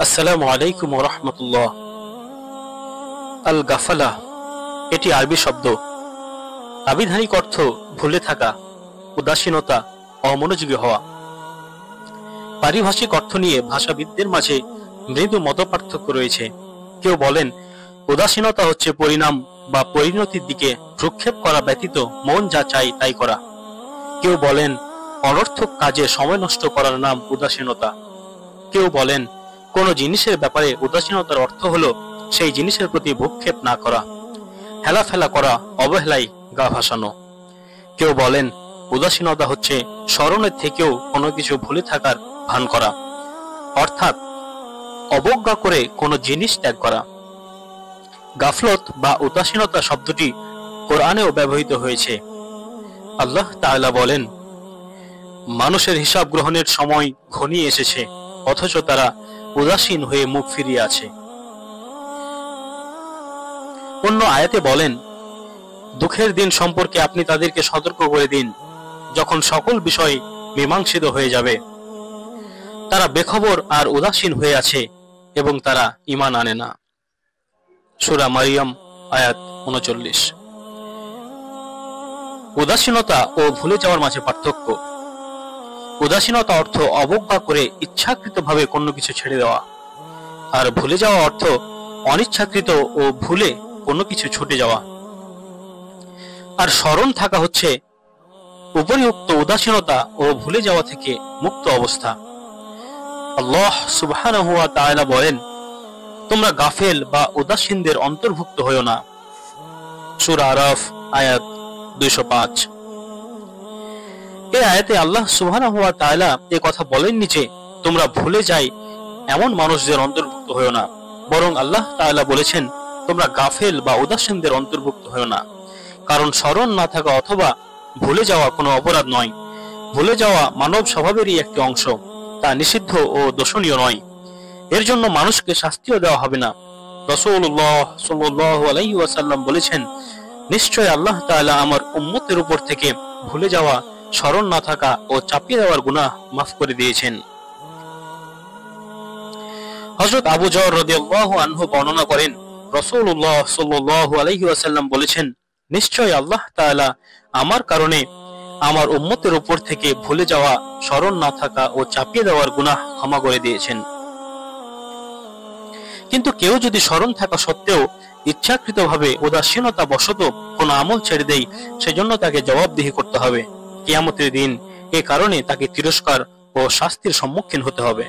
আসসালামু আলাইকুম ওয়া রাহমাতুল্লাহ। আল গাফালা এটি আরবি শব্দ। আবিধানিক অর্থ ভুলে থাকা, উদাসীনতা, অমনোযোগী হওয়া। পারিভাষিক অর্থ নিয়ে ভাষাবিদদের মাঝে মৃদু মতপার্থক্য রয়েছে। কেউ বলেন উদাসীনতা হচ্ছে পরিণাম বা পরিণতির দিকে ভ্রুক্ষেপ করা ব্যতীত মন যা চাই তাই করা। কেউ বলেন অনর্থক কাজে সময় নষ্ট করার নাম উদাসীনতা। কেউ বলেন কোন জিনিসের ব্যাপারে উদাসীনতার অর্থ হলো সেই জিনিসের প্রতি ভ্রুক্ষেপ না করা, হেলাফেলা করা, অবহেলায় গা ভাসানো। কেউ বলেন উদাসীনতা হচ্ছে স্মরণের থেকেও কোনো কিছু ভুলে থাকার ভান করা, অর্থাৎ অবজ্ঞা করে কোনো জিনিস ত্যাগ করা। গাফলত বা উদাসীনতা শব্দটি কোরআনেও ব্যবহৃত হয়েছে। আল্লাহ তাআলা বলেন, মানুষের হিসাব গ্রহণের সময় ঘনিয়ে এসেছে, অথচ তারা উদাসীন হয়ে মুখ ফিরিয়ে আছে। অন্য আয়াতে বলেন, দুঃখের দিন সম্পর্কে আপনি তাদেরকে সতর্ক করে দিন যখন সকল বিষয় মীমাংসিত হয়ে যাবে। তারা বেখবর আর উদাসীন হয়ে আছে এবং তারা ঈমান আনে না। সূরা মারিয়াম আয়াত ৩৯। উদাসীনতা ও ভুলে যাওয়ার মাঝে পার্থক্য। উদাসীনতা অর্থ অবজ্ঞা করে ইচ্ছাকৃতভাবে কোনো কিছু ছেড়ে দেওয়া, আর ভুলে যাওয়া অর্থ অনিচ্ছাকৃত ও ভুলে কোনো কিছু ছুটে যাওয়া। আর স্মরণ থাকা হচ্ছে উপরিউক্ত উদাসীনতা ও ভুলে যাওয়া থেকে মুক্ত অবস্থা। আল্লাহ সুবহানাহু ওয়া তাআলা বলেন, তোমরা গাফেল বা উদাসীনদের অন্তর্ভুক্ত হয়ো না। সূরা আরাফ আয়াত ২০৫। এই আয়াতে আল্লাহ সুবহানাহু ওয়া তাআলা এই কথা বলেননি যে তোমরা ভুলে যাই এমন মানুষদের অন্তর্ভুক্ত হয়ো না, বরং আল্লাহ তাআলা বলেছেন তোমরা গাফেল বা উদাসীনদের অন্তর্ভুক্ত হয়ো না। কারণ স্মরণ না থাকা অথবা ভুলে যাওয়া কোনো অপরাধ নয়। ভুলে যাওয়া মানব স্বভাবেরই একটি অংশ, তা নিষিদ্ধ ও দোষণীয় নয়। এর জন্য মানুষকে শাস্তিও দেওয়া হবে না। রাসূলুল্লাহ সাল্লাল্লাহু আলাইহি ওয়াসাল্লাম বলেছেন, নিশ্চয় আল্লাহ তাআলা আমার উম্মতের উপর থেকে ভুলে যাওয়া, স্মরণ না থাকা ও চাপিয়ে দেওয়ার গুনাহ মাফ করে দিয়েছেন। হযরত আবু যর রাদিয়াল্লাহু আনহু বর্ণনা করেন, রাসূলুল্লাহ সাল্লাল্লাহু আলাইহি ওয়াসাল্লাম বলেছেন, নিশ্চয় আল্লাহ তাআলা আমার কারণে আমার উম্মতের উপর থেকে ভুলে যাওয়া, স্মরণ না থাকা ও চাপিয়ে দেওয়ার গুনাহ ক্ষমা করে দিয়েছেন। কিন্তু কেউ যদি স্মরণ থাকা সত্ত্বেও ইচ্ছাকৃতভাবে উদাসীনতা বশত কোনো আমল ছেড়ে দেয়, সেজন্য তাকে জবাবদিহি করতে হবে কিয়ামতের দিন। এ কারণে তাকে তিরস্কার ও শাস্তির সম্মুখীন হতে হবে।